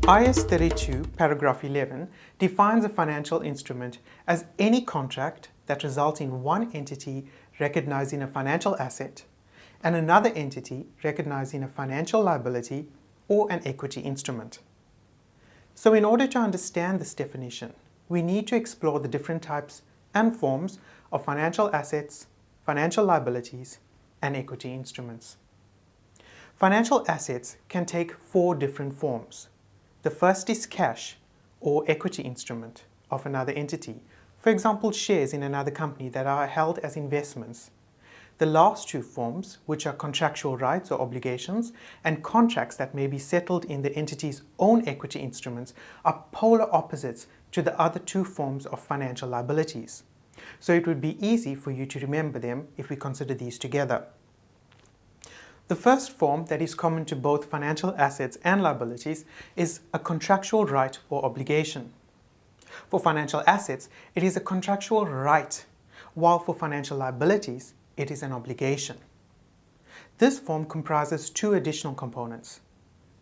IS 32, paragraph 11, defines a financial instrument as any contract that results in one entity recognizing a financial asset and another entity recognizing a financial liability or an equity instrument. So in order to understand this definition, we need to explore the different types and forms of financial assets, financial liabilities, and equity instruments. Financial assets can take four different forms. The first is cash or equity instrument of another entity, for example shares in another company that are held as investments. The last two forms, which are contractual rights or obligations and contracts that may be settled in the entity's own equity instruments, are polar opposites to the other two forms of financial liabilities. So it would be easy for you to remember them if we consider these together. The first form that is common to both financial assets and liabilities is a contractual right or obligation. For financial assets, it is a contractual right, while for financial liabilities, it is an obligation. This form comprises two additional components.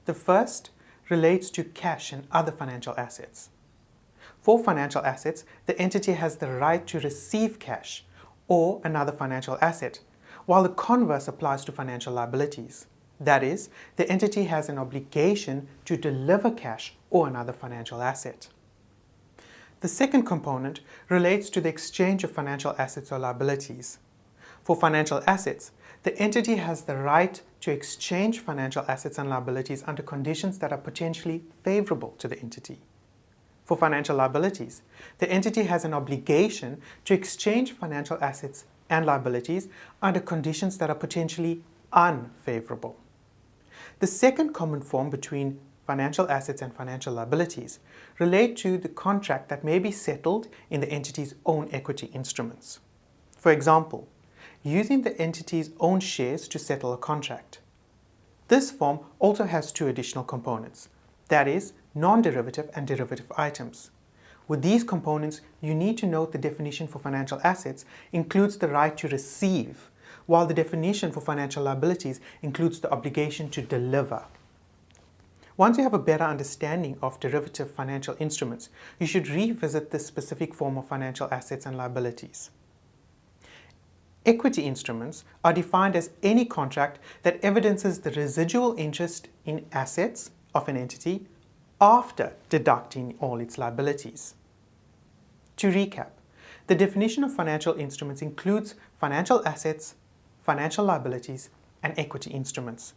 The first relates to cash and other financial assets. For financial assets, the entity has the right to receive cash or another financial asset, while the converse applies to financial liabilities. That is, the entity has an obligation to deliver cash or another financial asset. The second component relates to the exchange of financial assets or liabilities. For financial assets, the entity has the right to exchange financial assets and liabilities under conditions that are potentially favorable to the entity. For financial liabilities, the entity has an obligation to exchange financial assets and liabilities under conditions that are potentially unfavorable. The second common form between financial assets and financial liabilities relate to the contract that may be settled in the entity's own equity instruments. For example, using the entity's own shares to settle a contract. This form also has two additional components, that is, non-derivative and derivative items. With these components, you need to note the definition for financial assets includes the right to receive, while the definition for financial liabilities includes the obligation to deliver. Once you have a better understanding of derivative financial instruments, you should revisit this specific form of financial assets and liabilities. Equity instruments are defined as any contract that evidences the residual interest in assets of an entity after deducting all its liabilities. To recap, the definition of financial instruments includes financial assets, financial liabilities, and equity instruments.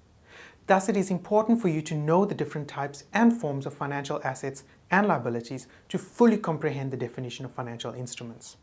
Thus, it is important for you to know the different types and forms of financial assets and liabilities to fully comprehend the definition of financial instruments.